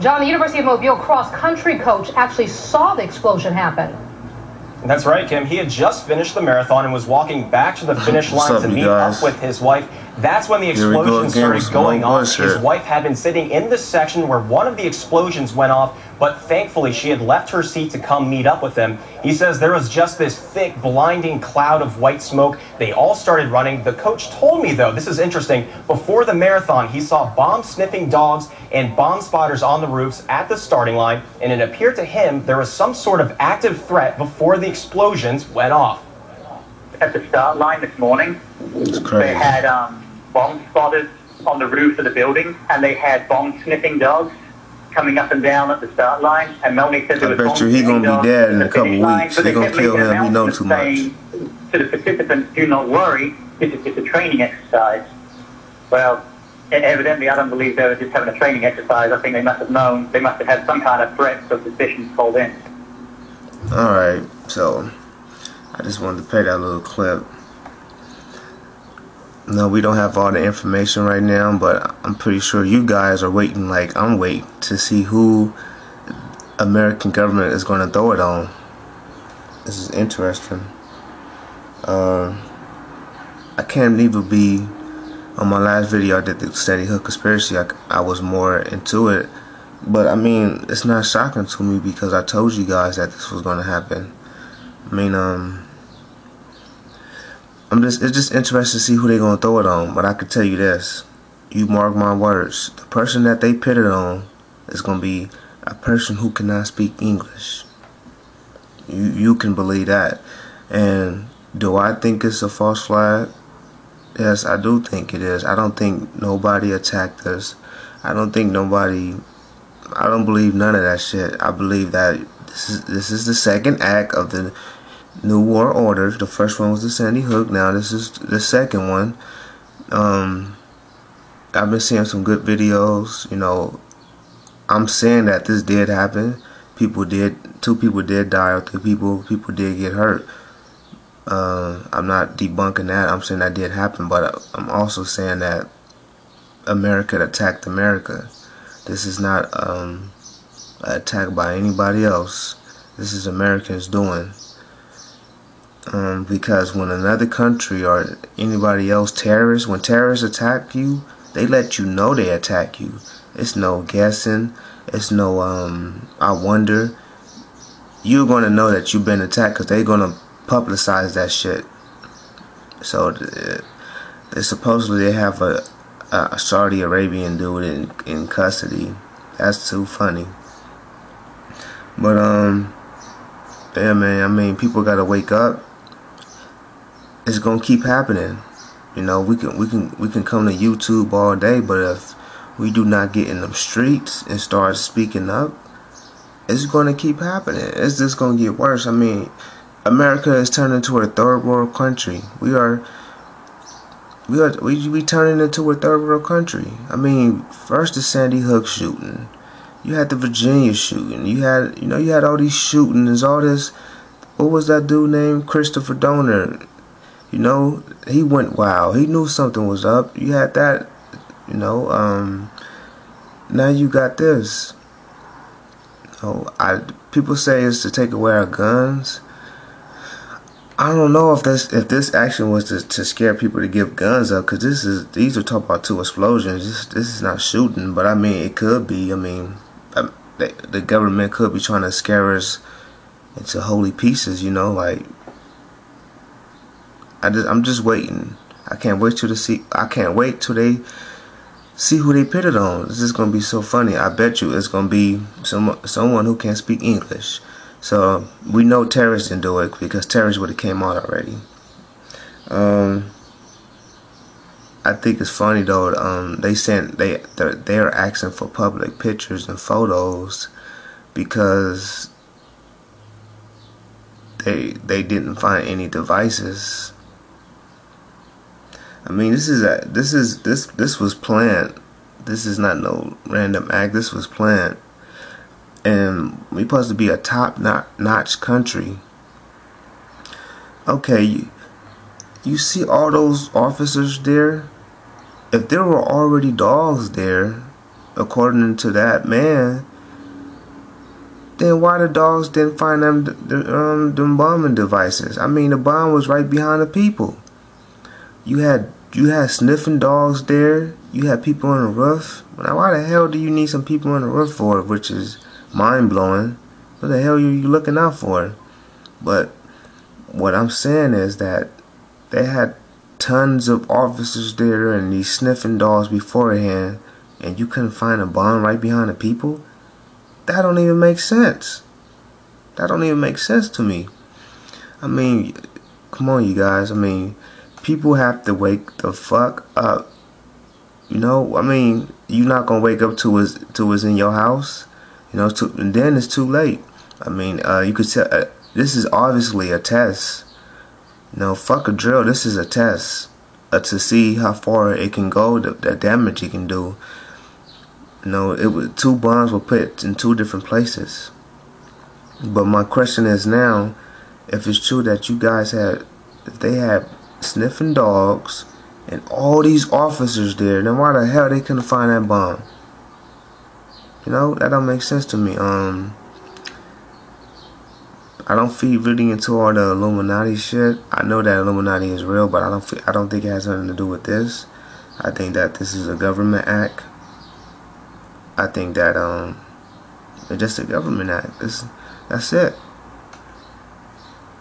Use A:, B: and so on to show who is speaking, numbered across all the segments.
A: John, the University of Mobile cross-country coach actually saw the explosion happen.
B: That's right, Kim. He had just finished the marathon and was walking back to the finish line to meet up with his wife. That's when the explosion started going off. His wife had been sitting in the section where one of the explosions went off, but thankfully she had left her seat to come meet up with him. He says there was just this thick, blinding cloud of white smoke. They all started running. The coach told me, though, this is interesting, before the marathon, he saw bomb-sniffing dogs and bomb spotters on the roofs at the starting line, and it appeared to him there was some sort of active threat before the explosions went off.
C: At the start line this morning, they had bomb spotters on the roof of the building, and they had bomb-sniffing dogs coming up and down at the start line. And Melanie said there was
D: I bet you he's gonna be dead in a couple weeks. They're gonna kill him. We know too much.
C: To the participants, do not worry. This is just a training exercise. Well, evidently, I don't believe they were just having a training exercise. I think they must have known. They must have had some kind of threats or suspicions called in.
D: All right, so I just wanted to play that little clip. No, we don't have all the information right now, but I'm pretty sure you guys are waiting like I'm waiting to see who American government is going to throw it on. This is interesting. I can't even be on my last video. I did the Sandy Hook conspiracy. I was more into it, but I mean, it's not shocking to me because I told you guys that this was going to happen. I mean, it's just interesting to see who they're going to throw it on. But I can tell you this, you mark my words, the person that they pit it on is going to be a person who cannot speak English. You can believe that. And do I think it's a false flag? Yes, I do think it is. I don't think nobody attacked us. I don't believe none of that shit. I believe that this is the second act of the New World Order. The first one was the Sandy Hook. Now this is the second one. I've been seeing some good videos. You know, I'm saying that this did happen. Two people did die, or 3 people did get hurt. I'm not debunking that. I'm saying that did happen, but I'm also saying that America attacked America. This is not an attack by anybody else. This is Americans doing. Because when another country or anybody else when terrorists attack you, they let you know they attack you. It's no guessing. It's no I wonder. You're gonna know that you've been attacked because they're gonna publicize that shit. So they supposedly have a Saudi Arabian dude in custody. That's too funny. But yeah, man. I mean, people gotta wake up. It's gonna keep happening. You know, we can come to YouTube all day, but if we do not get in them streets and start speaking up, it's gonna keep happening. It's just gonna get worse. I mean, America is turning into a third world country. We turning into a third world country. I mean, first the Sandy Hook shooting, you had the Virginia shooting, you had all these shootings, all this. What was that dude named Christopher Donner? You know, he went wild. He knew something was up. You had that. You know, now you got this. People say it's to take away our guns. I don't know if this action was to scare people to give guns up, because these are talking about 2 explosions. This is not shooting, but I mean, it could be. I mean, the government could be trying to scare us into holy pieces. You know, like I'm just waiting. I can't wait till they see who they put it on. This is gonna be so funny. I bet you it's gonna be someone who can't speak English. So we know terrorists didn't do it, because terrorists would have came out already. I think it's funny though. They're asking for public pictures and photos because they didn't find any devices. I mean, this was planned. This is not no random act. This was planned. And we're supposed to be a top-notch country. Okay, you see all those officers there? If there were already dogs there, according to that man, then why the dogs didn't find them bombing devices? I mean, the bomb was right behind the people. You had sniffing dogs there. You had people on the roof. Now, why the hell do you need some people on the roof for? Which is mind blowing. What the hell are you looking out for? But what I'm saying is that they had tons of officers there and these sniffing dogs beforehand, and you couldn't find a bomb right behind the people? That don't even make sense. That don't even make sense to me. I mean, come on, you guys. I mean, people have to wake the fuck up. You know, I mean, you're not gonna wake up to us in your house. You know, and then it's too late. I mean, you could tell this is obviously a test. You know, fuck a drill. This is a test to see how far it can go, the damage it can do. You know, two bombs were put in two different places. But my question is now, if it's true that you guys if they had sniffing dogs and all these officers there, then why the hell they couldn't find that bomb? You know, that don't make sense to me. I don't feed really into all the Illuminati shit. I know that Illuminati is real, but I don't think it has nothing to do with this. I think that this is a government act. I think that it's just a government act. That's it.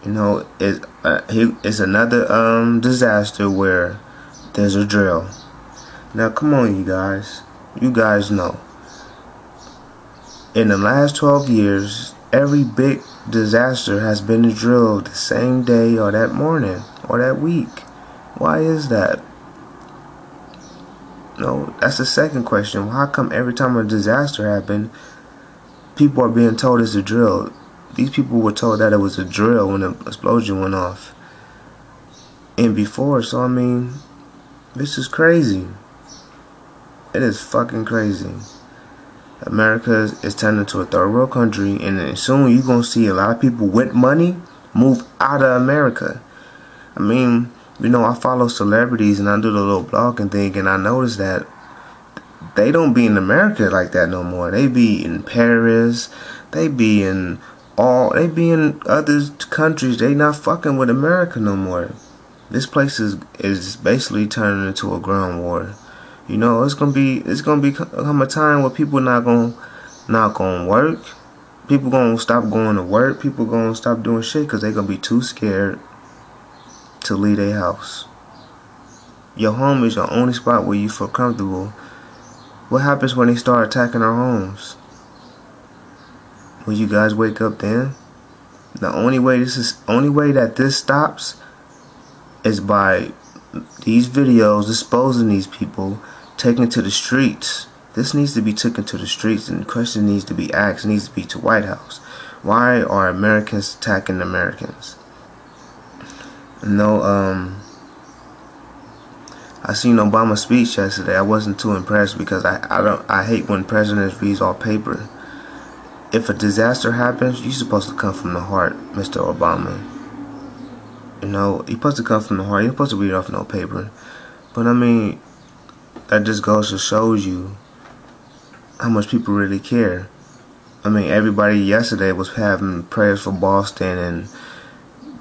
D: You know, it's another disaster where there's a drill. Now, come on, you guys. You guys know. In the last 12 years, every big disaster has been drilled the same day or that morning or that week. Why is that? No, that's the second question. How come every time a disaster happened, people are being told it's a drill? These people were told that it was a drill when the explosion went off. And before, so I mean, this is crazy. It is fucking crazy. America is turning into a third world country, and soon you're going to see a lot of people with money move out of America. I mean, you know, I follow celebrities and I do the little blogging thing, and I notice that they don't be in America like that no more. They be in Paris, they be in other countries. They not fucking with America no more. This place is basically turning into a ground war. You know, it's gonna come a time where people not gonna work. People gonna stop going to work. People gonna stop doing shit because they gonna be too scared to leave their house. Your home is your only spot where you feel comfortable. What happens when they start attacking our homes? Will you guys wake up then? The only way that this stops is by these videos exposing these people, taken to the streets. This needs to be taken to the streets, and the question needs to be asked, needs to be to White House. Why are Americans attacking Americans? No, I seen Obama's speech yesterday. I wasn't too impressed because I hate when presidents read off paper. If a disaster happens, you're supposed to come from the heart, Mr. Obama. You know, you're supposed to come from the heart. You're supposed to read off no paper. But I mean, that just goes to shows you how much people really care. I mean, everybody yesterday was having prayers for Boston, and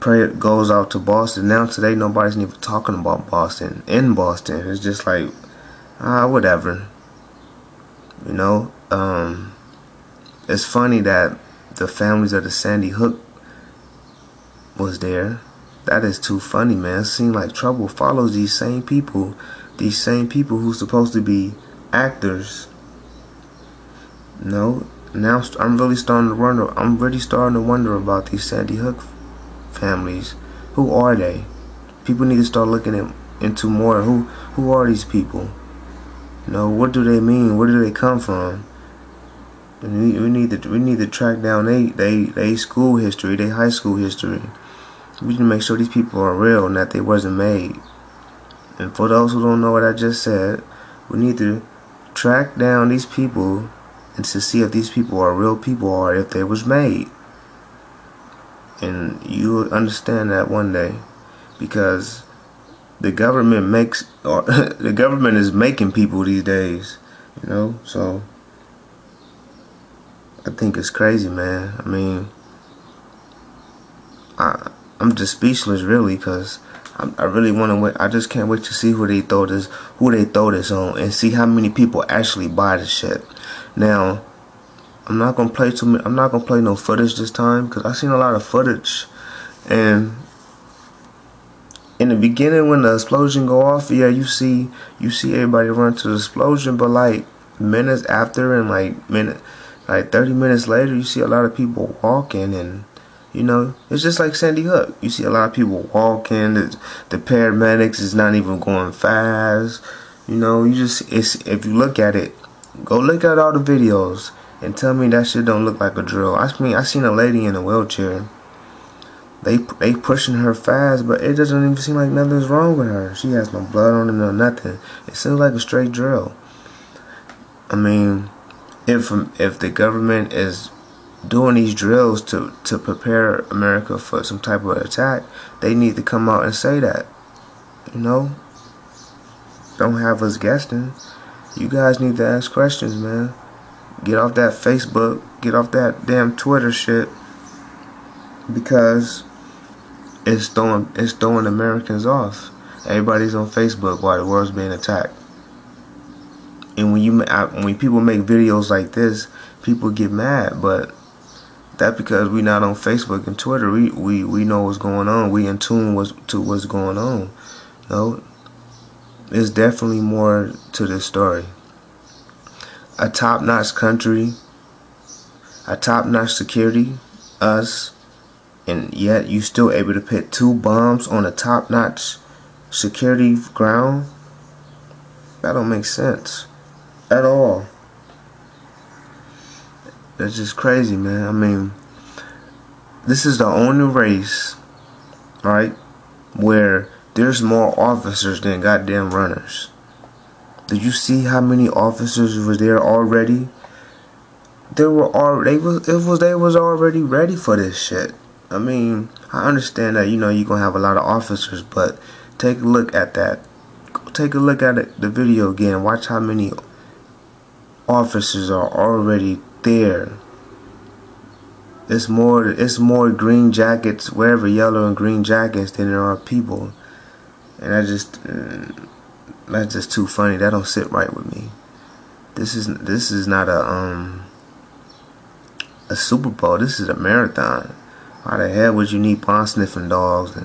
D: prayer goes out to Boston. Now today, nobody's even talking about Boston. In Boston, it's just like, whatever. You know, it's funny that the families of the Sandy Hook was there. That is too funny, man. It seems like trouble follows these same people who's supposed to be actors. You know, now I'm really starting to wonder about these Sandy Hook families. Who are they? People need to start looking into more. Who are these people? You know, what do they mean? Where do they come from? And we need to track down they school history, they high school history. We need to make sure these people are real and that they wasn't made. And for those who don't know what I just said, we need to track down these people and to see if these people are real people or if they was made. And you will understand that one day, because the government the government is making people these days, you know. So I think it's crazy, man. I mean, I'm just speechless, really, because I really want to wait. I just can't wait to see who they throw this on, and see how many people actually buy the shit. Now, I'm not gonna play no footage this time, because I seen a lot of footage, and in the beginning when the explosion go off, yeah, you see everybody run to the explosion, but like minutes after and like 30 minutes later, you see a lot of people walking, and you know, it's just like Sandy Hook. You see a lot of people walking. The paramedics is not even going fast. You know, if you look at it, go look at all the videos and tell me that shit don't look like a drill. I mean, I seen a lady in a wheelchair. They pushing her fast, but it doesn't even seem like nothing's wrong with her. She has no blood on her, no nothing. It seems like a straight drill. I mean, if the government is doing these drills to prepare America for some type of attack, they need to come out and say that. You know, don't have us guessing. You guys need to ask questions, man. Get off that Facebook, get off that damn Twitter shit, because it's throwing Americans off. Everybody's on Facebook while the world's being attacked. And when people make videos like this, people get mad, but that's because we not on Facebook and Twitter. We know what's going on. We in tune to what's going on. You know, there's definitely more to this story. A top-notch country, a top-notch security, us, and yet you still able to put 2 bombs on a top-notch security ground? That don't make sense at all. That's just crazy, man. I mean, this is the only race, right, where there's more officers than goddamn runners. Did you see how many officers was there already? They was already ready for this shit. I mean, I understand that, you know, you're gonna have a lot of officers, but take a look at that. Take a look at the video again. Watch how many officers are already there. It's more green jackets, wherever, yellow and green jackets, than there are people. And that's just too funny. That don't sit right with me. This is not a Super Bowl. This is a marathon. Why the hell would you need bomb sniffing dogs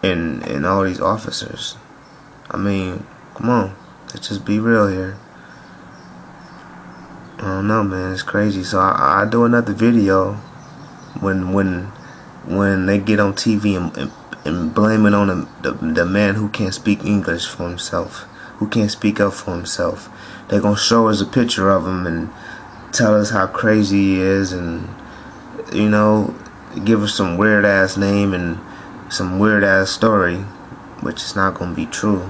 D: and all these officers? I mean, come on, let's just be real here. I don't know, man. It's crazy. So I do another video when they get on TV and blame it on the man who can't speak English for himself, who can't speak up for himself. They're gonna show us a picture of him and tell us how crazy he is, and you know, give us some weird ass name and some weird ass story, which is not gonna be true.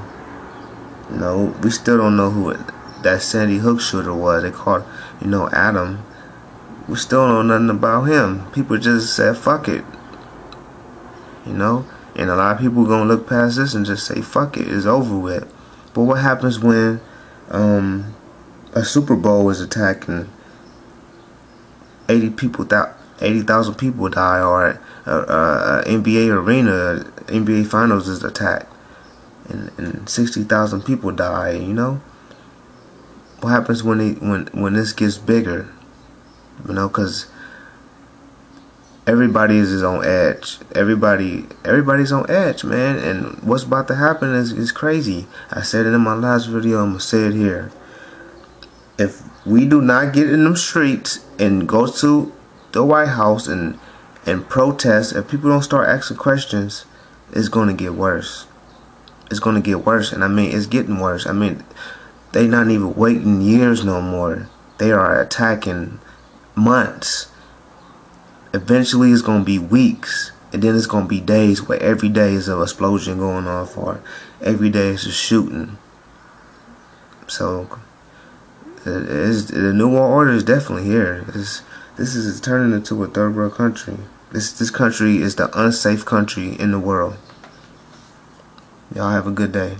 D: You know, we still don't know who that Sandy Hook shooter was. They called, you know, Adam. We still don't know nothing about him. People just said fuck it, you know. And a lot of people gonna look past this and just say fuck it, it's over with. But what happens when a Super Bowl is attacked and 80,000 people die, or NBA arena, NBA finals is attacked and 60,000 people die? You know, what happens when this gets bigger? You know, because everybody is on edge. Everybody's on edge, man. And what's about to happen is crazy. I said it in my last video. I'm gonna say it here. If we do not get in them streets and go to the White House and protest, if people don't start asking questions, it's gonna get worse. It's gonna get worse, and I mean, it's getting worse. I mean, they not even waiting years no more. They are attacking months. Eventually it's gonna be weeks, and then it's gonna be days where every day is an explosion going off, or every day is a shooting. So the New World Order is definitely here. This is turning into a third world country. This country is the unsafe country in the world. Y'all have a good day.